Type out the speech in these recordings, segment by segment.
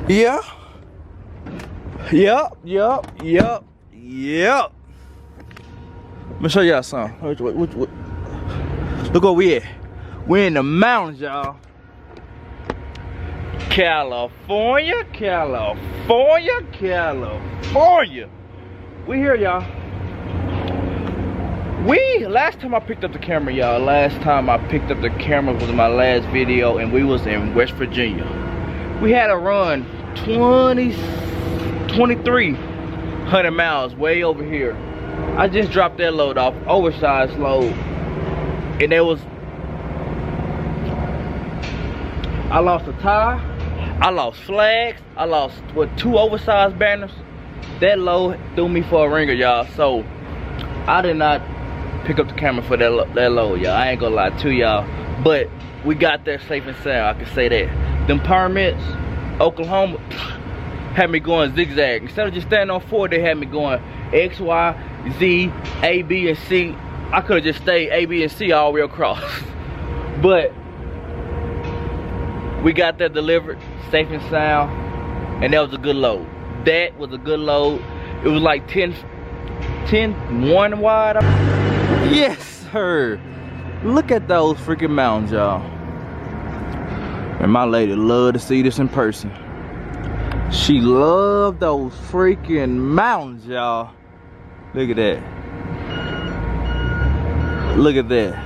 Yeah. Yep. Let me show y'all something. Look where we at. We in the mountains, y'all. California. We here, y'all. Last time I picked up the camera, y'all. Last time I picked up the camera was my last video, and we was in West Virginia. We had to run 2,300 miles way over here. I just dropped that load off, oversized load, and I lost a tire, I lost flags, I lost 2 oversized banners. That load threw me for a ringer, y'all. So I did not pick up the camera for that load, y'all. I ain't gonna lie to y'all, but we got there safe and sound. I can say that. Them permits, Oklahoma, had me going zigzag. Instead of just standing on 4, they had me going X, Y, Z, A, B, and C. I could have just stayed A, B, and C all the way across. But we got that delivered safe and sound, and that was a good load. That was a good load. It was like 1 wide. Yes, sir. Look at those freaking mountains, y'all. And my lady loved to see this in person. She loved those freaking mountains, y'all. Look at that. Look at that.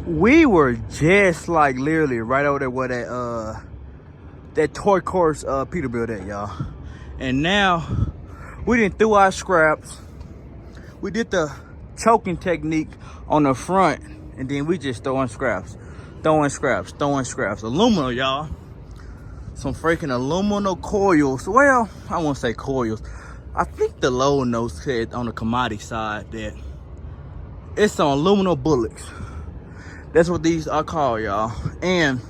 We were just like literally right over there where that toy course Peterbilt at, y'all. And now we done threw our scraps. We did the choking technique on the front, and then we just throwing scraps. Aluminum, y'all. Some freaking aluminum coils. Well, I won't say coils. I think the load note said on the commodity side that it's some aluminum bullets. That's what these are called, y'all. And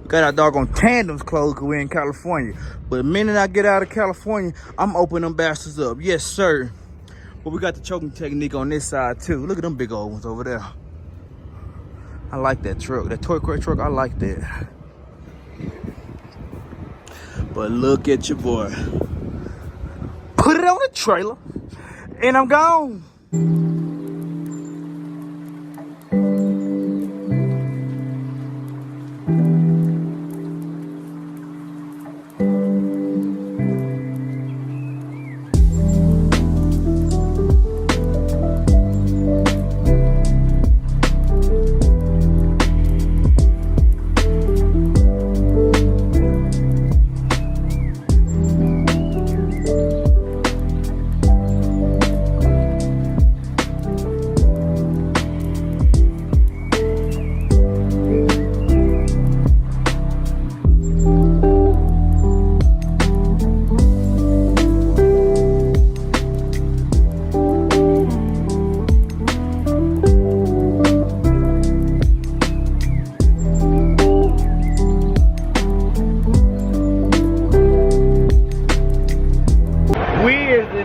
we got our doggone tandems closed because we're in California. But the minute I get out of California, I'm opening them bastards up. Yes, sir. But we got the choking technique on this side, too. Look at them big old ones over there. I like that truck. That toy car truck, I like that. But look at your boy. Put it on the trailer, and I'm gone.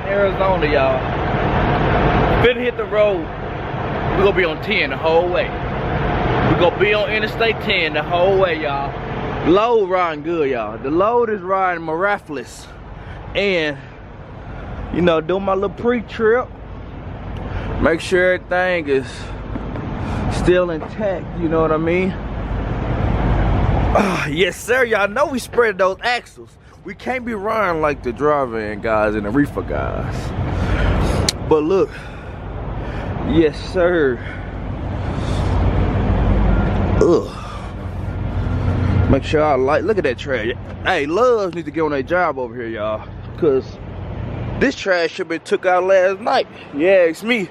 Arizona, y'all. Finna hit the road. We're gonna be on 10 the whole way. We're gonna be on Interstate 10 the whole way, y'all. Load riding good, y'all. The load is riding miraculous. And, you know, doing my little pre-trip. Make sure everything is still intact, you know what I mean? Yes, sir. Y'all know we spread those axles. We can't be running like the driver and guys and the reefer guys. But look, yes, sir. Ugh. Make sure I look at that trash. Hey, Loves need to get on their job over here, y'all. Cause this trash should have been took out last night. Yeah, it's me.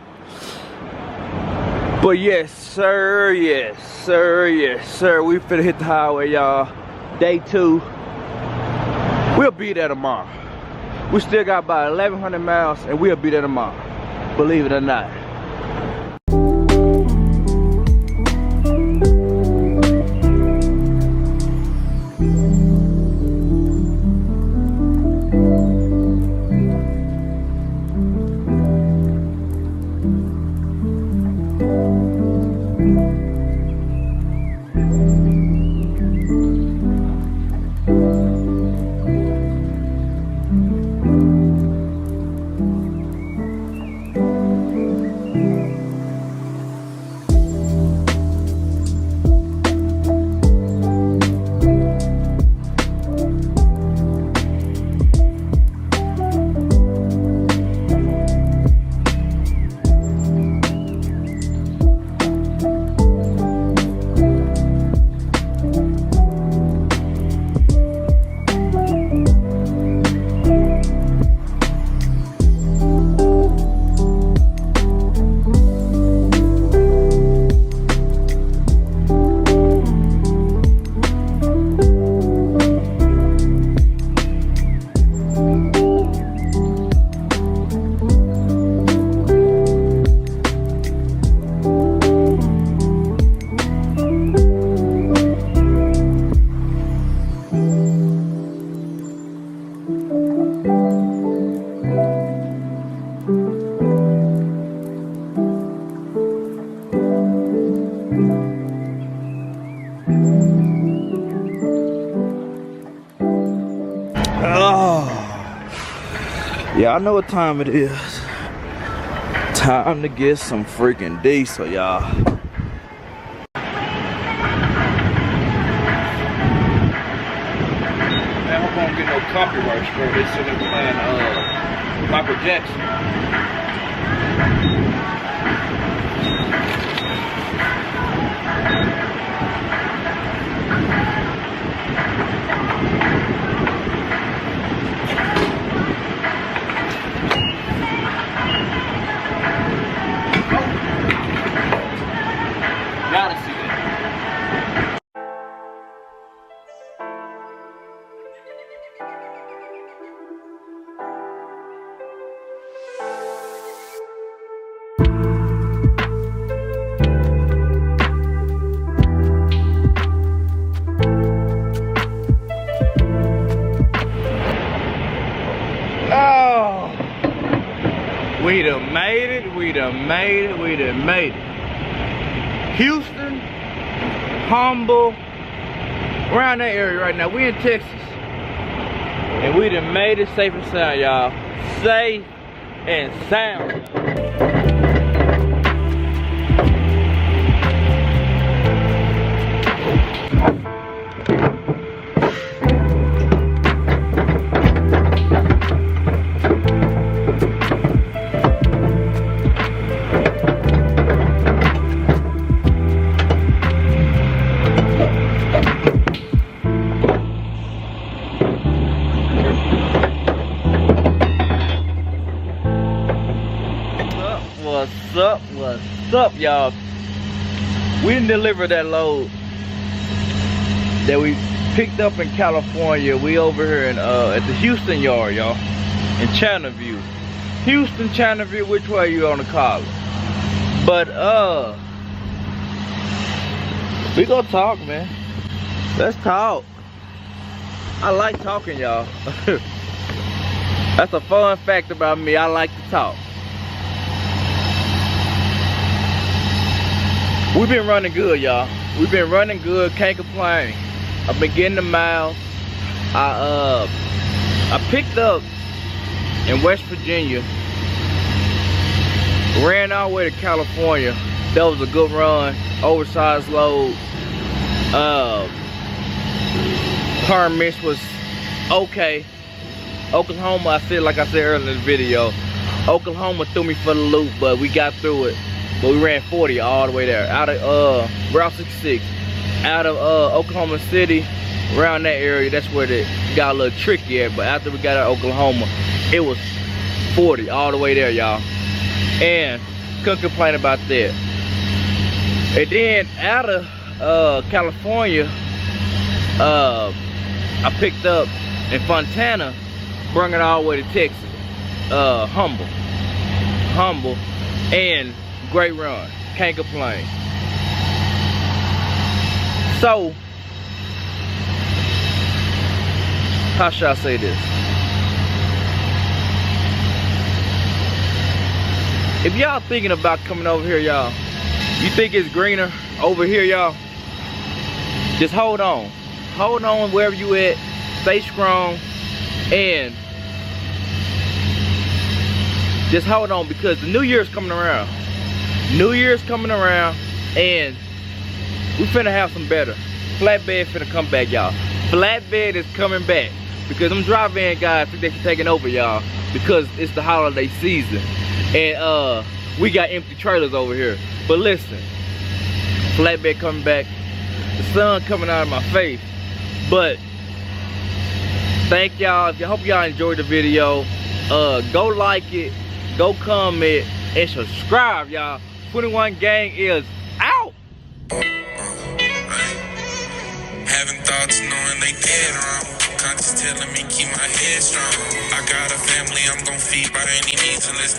But yes sir, yes sir, yes sir, we finna hit the highway, y'all. Day 2. We'll be there tomorrow. We still got about 1,100 miles and we'll be there tomorrow. Believe it or not. Yeah, I know what time it is. Time to get some freaking diesel, y'all. Man, I hope I don't get no copyright straight. They said they're playing Michael Jackson. Gotta see that. Oh, we done made it, we done made it, we done made it. Houston, Humble, around that area right now. We in Texas. And we done made it safe and sound, y'all. Safe and sound. What's up, y'all? We didn't deliver that load that we picked up in California. We over here in at the Houston yard, y'all, in Chandlerview. Houston, Chandlerview, which way you on the call? But we gonna talk, man. Let's talk. I like talking, y'all. That's a fun fact about me. I like to talk. We've been running good, y'all. We've been running good, can't complain. I've been getting the miles. I picked up in West Virginia, ran all the way to California. That was a good run, oversized load. Permits was okay. Oklahoma, like I said earlier in the video, Oklahoma threw me for the loop, but we got through it. But we ran 40 all the way there, out of Route 66, out of Oklahoma City, around that area. That's where it got a little tricky at. But after we got out of Oklahoma, it was 40 all the way there, y'all. And couldn't complain about that. And then out of California, I picked up in Fontana, brought it all the way to Texas. Humble, and great run. Can't complain. So, how should I say this? If y'all thinking about coming over here, y'all, you think it's greener over here, y'all, just hold on. Hold on wherever you at. Stay strong. And just hold on, because the new year's coming around. New year's coming around, and we finna have some better. Flatbed finna come back, y'all. Flatbed is coming back, because them drive-in guys think they're taking over, y'all, because it's the holiday season. And we got empty trailers over here. But listen, Flatbed coming back. The sun coming out of my face. But thank y'all. I hope y'all enjoyed the video. Go like it, go comment, and subscribe, y'all. 21 Gang is out. Having thoughts knowing they dead wrong. Conscious telling me keep my head strong. I got a family I'm gonna feed by any means, and let's